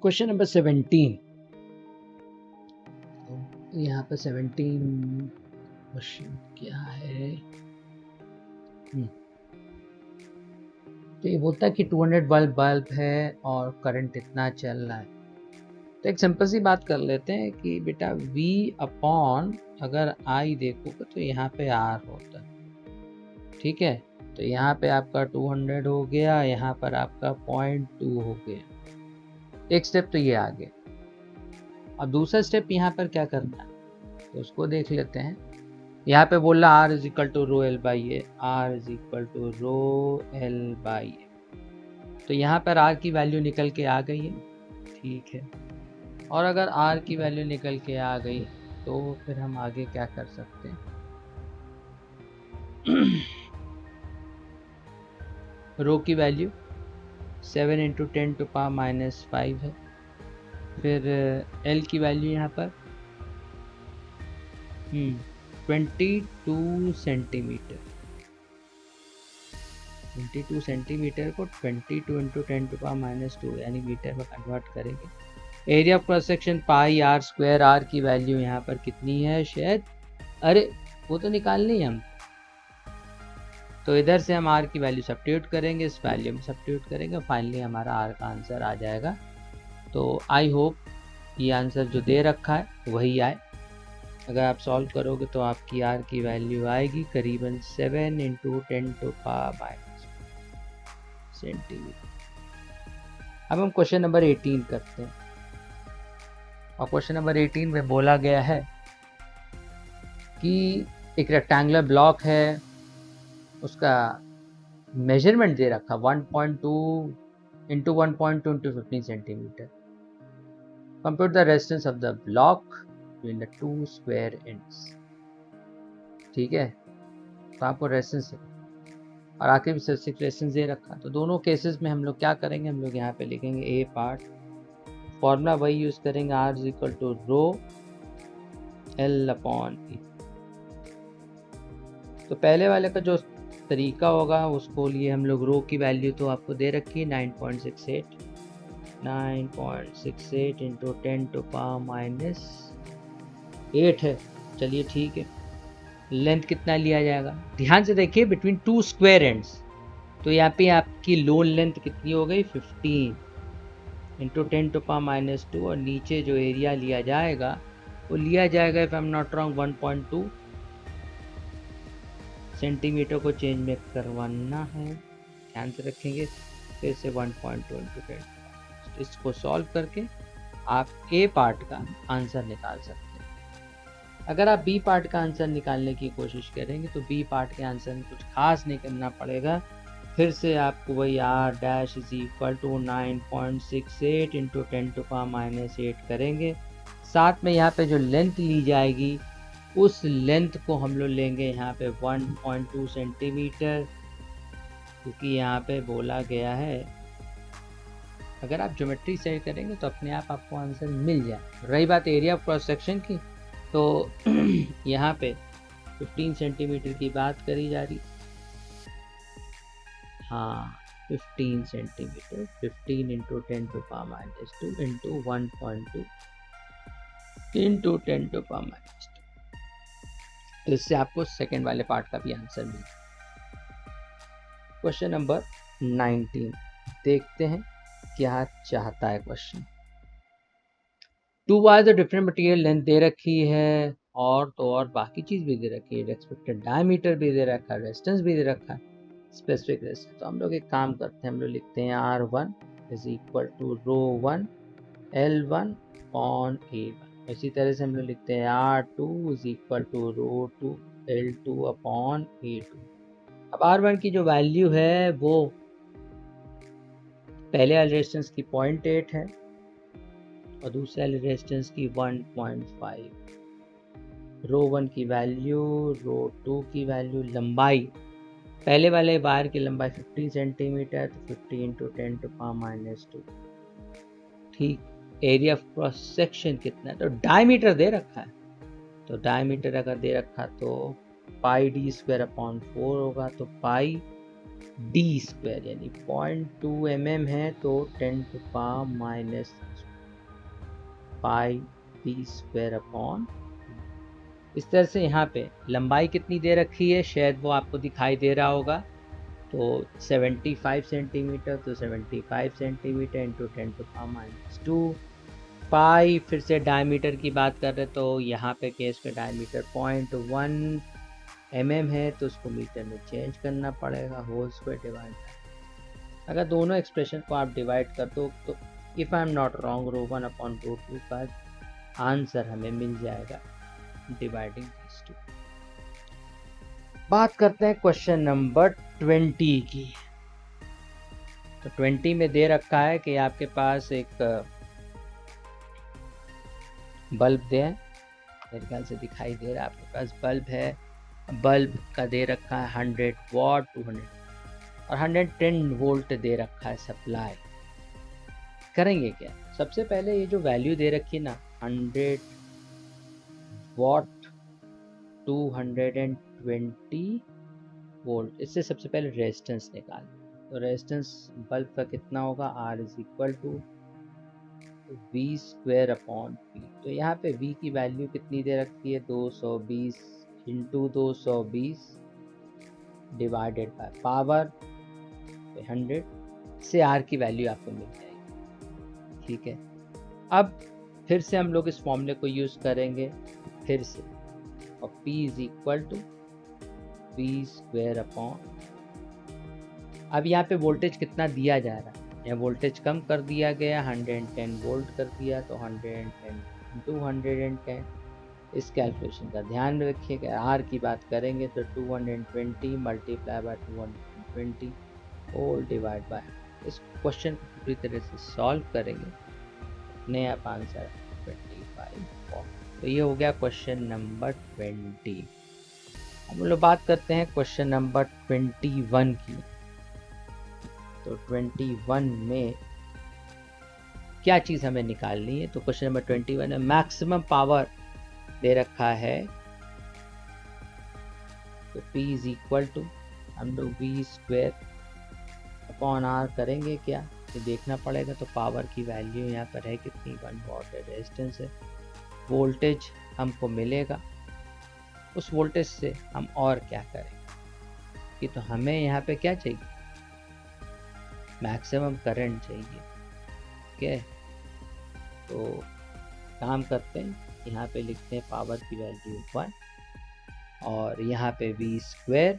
Question number 17। तो यहाँ पर 17 क्वेश्चन क्या है? तो ये बोलता है कि 200 बल्ब है और करंट इतना चल रहा है। तो एक सिंपल सी बात कर लेते हैं कि बेटा V अपॉन अगर I देखोगे तो यहाँ पे R होता है, ठीक है। तो यहाँ पे आपका 200 हो गया, यहाँ पर आपका 0.2 हो गया। एक स्टेप तो ये आ गया। अब दूसरा स्टेप यहाँ पर क्या करना है तो उसको देख लेते हैं। यहाँ पे बोल रहा R is equal to rho L by A, R is equal to rho L by A. तो यहाँ पर R की वैल्यू निकल के आ गई है, ठीक है। और अगर R की वैल्यू निकल के आ गई तो फिर हम आगे क्या कर सकते हैं? रो की value 7 into 10 to power minus 5 है। फिर L की वैल्यू यहाँ पर 22 सेंटीमीटर। 22 सेंटीमीटर को 22 इंटू 10 टू पावर माइनस 2 यानी मीटर में कन्वर्ट करेंगे। Area of cross section pi R square. R की वैल्यू यहाँ पर कितनी है शायद, अरे वो तो निकालनी है हम। तो इधर से हम आर की वैल्यू सब्स्टिट्यूट करेंगे, इस वैल्यू में सब्स्टिट्यूट करेंगे, फाइनली हमारा आर का आंसर आ जाएगा। तो आई होप ये आंसर जो दे रखा है वही आए। अगर आप सॉल्व करोगे तो आपकी आर की वैल्यू आएगी करीबन 7 into 10 to power minus centimetre. अब हम क्वेश्चन नंबर 18 करते हैं। और क्वेश्चन नंबर 18 में बोला गया है कि एक रेक्टेंगुलर ब्लॉक है, उसका मेजरमेंट दे रखा 1.2 into 1.2 into 15 centimetre. Compute the resistance of the block between the two square ends, ठीक है। तो आपको रेजिस्टेंस और आके भी स्पेसिफिक रेजिस्टेंस दे रखा। तो दोनों केसेस में हम लोग क्या करेंगे, हम लोग यहाँ पे लिखेंगे ए पार्ट, फॉर्मूला वही यूज करेंगे, R is equal to rho L upon E. तो पहले वाले का जो तरीका होगा उसको लिए हम लोग रो की वैल्यू तो आपको दे रखी है 9.68 इंटू 10 टू पावर माइनस 8 है। चलिए ठीक है। लेंथ कितना लिया जाएगा, ध्यान से देखिए, बिटवीन टू स्क्वायर एंड्स। तो यहाँ पे आपकी लोन लेंथ कितनी हो गई 15 इंटू 10 टू पावर माइनस 2, और नीचे जो एरिया लिया जाएगा वो लिया जाएगा if I am not wrong 1.2 centimetre को चेंज में करवाना है, ध्यान से रखेंगे। फिर से 1.2 इंटू 10। इसको सॉल्व करके आप ए पार्ट का आंसर निकाल सकते हैं। अगर आप बी पार्ट का आंसर निकालने की कोशिश करेंगे तो बी पार्ट के आंसर में कुछ खास नहीं करना पड़ेगा। फिर से आपको वही R dash is equal to 9.68 into 10 to power minus 8 करेंगे। साथ में यहाँ पे जो लेंथ ली जाएगी उस लेंथ को हम लोग लेंगे यहाँ पे 1.2 सेंटीमीटर, क्योंकि यहाँ पे बोला गया है अगर आप ज्योमेट्री सेट करेंगे तो अपने आप आपको आंसर मिल जाए। रही बात एरिया ऑफ क्रॉस सेक्शन की, तो यहाँ पे 15 सेंटीमीटर की बात करी जा रही, हाँ 15 centimetre, 15 into 10 to power minus 2 into 1.2 into 10 to power minus 2। तो इससे आपको सेकेंड वाले पार्ट का भी आंसर मिल जाए। क्वेश्चन नंबर 19 देखते हैं क्या चाहता है question. 2 wires of different material length दे रखी है, और तो और बाकी चीज भी दे रखी है, एक्सपेक्टेड डायमीटर भी दे रखा है, रेजिस्टेंस भी दे रखा है, स्पेसिफिक रेजिस्टेंस। तो हम लोग एक काम करते हैं, हम लोग लिखते हैं R1 is equal to rho 1 L1 on A1। इसी तरह से हम लोग लिखते हैं R2 is equal to rho 2 L2 upon A2। अब R1 की जो वैल्यू है वो पहले वाले रेजिस्टेंस की 0.8 है और दूसरे वाले रेजिस्टेंस की 1.5। रो 1 की वैल्यू, रो 2 की वैल्यू, लंबाई पहले वाले वायर की लंबाई 15 सेंटीमीटर, तो 50 इंटू 10 टू पावर माइनस 2, ठीक। एरिया ऑफ क्रॉस सेक्शन कितना है, तो डायमीटर दे रखा है, तो डायमीटर अगर दे रखा तो पाई डी स्क्वायर अपॉन 4 होगा, तो पाई डी स्क्वायर यानी 0.2 mm है, तो 10 to power minus pi D square upon. इस तरह से यहाँ पे लंबाई कितनी दे रखी है, शायद वो आपको दिखाई दे रहा होगा। तो 75 सेंटीमीटर, तो 75 सेंटीमीटर इंटू 10⁻²। पाई, फिर से डायमीटर की बात कर रहे तो यहाँ पे केस का डायमीटर 0.1 mm है, तो उसको मीटर में चेंज करना पड़ेगा, होल स्क्वायर डिवाइड। अगर दोनों एक्सप्रेशन को आप डिवाइड कर दो तो if I am not wrong ρ1/√2 का आंसर हमें मिल जाएगा डिवाइडिंग दिस टू। बात करते हैं क्वेश्चन नंबर 20 की। तो 20 में दे रखा है कि आपके पास एक बल्ब दे, मेरे ख्याल से दिखाई दे रहा है आपके पास बल्ब है। बल्ब का दे रखा है 100 वाट, 200 और 110 वोल्ट दे रखा है सप्लाई। करेंगे क्या? सबसे पहले ये जो वैल्यू दे रखी है ना 100 वाट 220 वोल्ट, इससे सबसे पहले रेजिस्टेंस निकाल। तो रेजिस्टेंस बल्ब का कितना होगा, R is equal to V² upon P। तो यहाँ पे V की वैल्यू कितनी दे रखी है, 220 इंटू 220 डिवाइडेड बाय पावर 100 से R की वैल्यू आपको मिल जाएगी। ठीक है, अब फिर से हम लोग इस फॉर्मूले को यूज़ करेंगे फिर से, और P is equal to V² अपॉन। अब यहाँ पे वोल्टेज कितना दिया जा रहा है, यहाँ वोल्टेज कम कर दिया गया, 110 वोल्ट कर दिया, तो 110 इंटू 110। इस कैलकुलेशन का ध्यान रखिएगा। R की बात करेंगे तो 220 multiply by 220 whole divide by. इस क्वेश्चन को पूरी तरह से सॉल्व करेंगे, अपने आप आंसर 25। तो ये हो गया क्वेश्चन नंबर 20। अब हम लोग बात करते हैं क्वेश्चन नंबर 21 की। तो 21 में क्या चीज़ हमें निकालनी है, तो क्वेश्चन नंबर 21 में मैक्सिमम पावर दे रखा है। तो P इज इक्वल टू हम लोग V² अपॉन R करेंगे क्या, ये देखना पड़ेगा। तो पावर की वैल्यू यहाँ पर है कितनी, 1 वाट है, रेजिस्टेंस है, वोल्टेज हमको मिलेगा। उस वोल्टेज से हम और क्या करेंगे कि तो हमें यहाँ पे क्या चाहिए, मैक्सिमम करंट चाहिए। ओके, तो काम करते हैं, यहाँ पे लिखते हैं पावर की वैल्यू 1 और यहाँ पे V²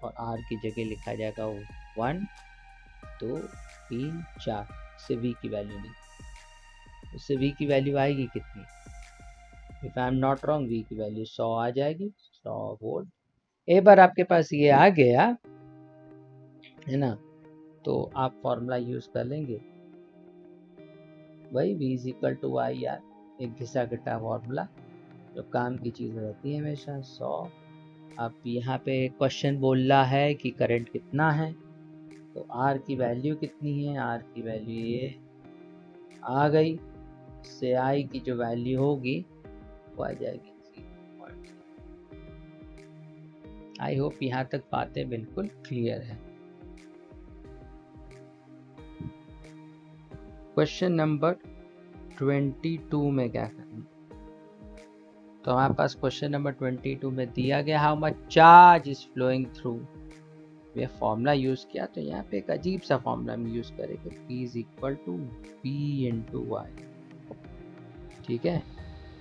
और R की जगह लिखा जाएगा 1 2 3 4। इससे V की वैल्यू नहीं, उससे V की वैल्यू आएगी कितनी, if I am not wrong V की वैल्यू 100 आ जाएगी, 100 वोल्ट। एक बार आपके पास ये आ गया है ना, तो आप फॉर्मूला यूज कर लेंगे वही V is equal to I R, एक घिसा घटा फॉर्मूला जो काम की चीज़ रहती है हमेशा। 100। अब यहाँ पे क्वेश्चन बोल रहा है कि करंट कितना है, तो R की वैल्यू कितनी है, R की वैल्यू ये आ गई, से I की जो वैल्यू होगी वो आ जाएगी। आई होप यहाँ तक बातें बिल्कुल क्लियर है। क्वेश्चन नंबर 22 में क्या करना, तो हमारे पास क्वेश्चन नंबर 22 में दिया गया how much charge is flowing through. ये फॉर्मूला यूज किया, तो यहाँ पे एक अजीब सा फॉर्मूला हम यूज करेंगे, P is equal to V into I. ठीक है,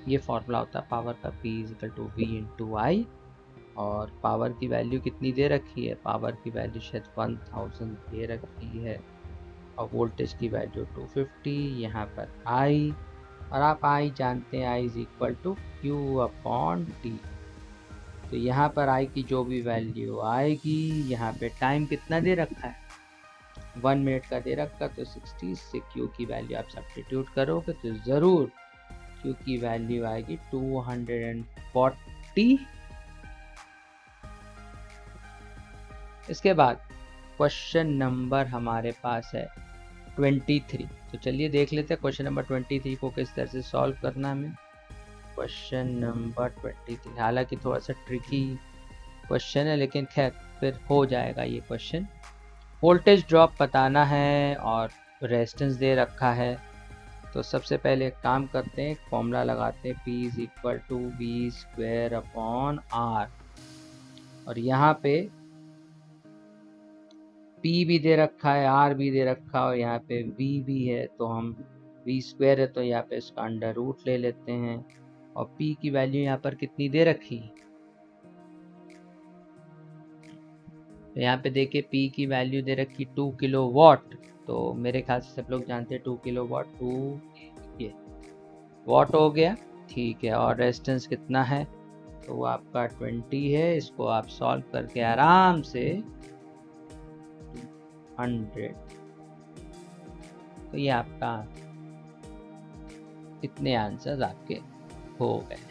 ये फॉर्मूला होता है पावर का, P is equal to V into I. और पावर की वैल्यू कितनी दे रखी है, पावर की वैल्यू शायद 1000 दे रखी है, और वोल्टेज की वैल्यू 250। यहाँ पर I, और आप I जानते हैं, I is equal to Q upon T। तो यहाँ पर I की जो भी वैल्यू आएगी, यहाँ पे टाइम कितना दे रखा है, 1 मिनट का दे रखा, तो 60 से Q की वैल्यू आप सब्स्टिट्यूट करोगे तो ज़रूर Q की वैल्यू आएगी 240। इसके बाद क्वेश्चन नंबर हमारे पास है 23। तो चलिए देख लेते हैं क्वेश्चन नंबर 23 को किस तरह से सॉल्व करना हमें। क्वेश्चन नंबर 23 हालांकि थोड़ा सा ट्रिकी क्वेश्चन है, लेकिन खैर फिर हो जाएगा ये क्वेश्चन। वोल्टेज ड्रॉप बताना है और रेजिस्टेंस दे रखा है। तो सबसे पहले एक काम करते हैं, फॉर्मूला लगाते हैं, P is equal to V square upon R, और यहाँ पे P भी दे रखा है, R भी दे रखा है, और यहाँ पे V भी है, तो हम V स्क्वायर है तो यहाँ पे इसका अंडर रूट ले लेते हैं, और P की वैल्यू यहाँ पर कितनी दे रखी है, तो यहाँ पे देखिए P की वैल्यू दे रखी 2 किलो वाट। तो मेरे ख्याल से सब लोग जानते हैं 2 किलो वाट, 2 ये वाट हो गया, ठीक है। और रेजिस्टेंस कितना है, तो वो आपका 20 है। इसको आप सॉल्व करके आराम से 100, तो ये आपका इतने आंसर्स आपके हो गए।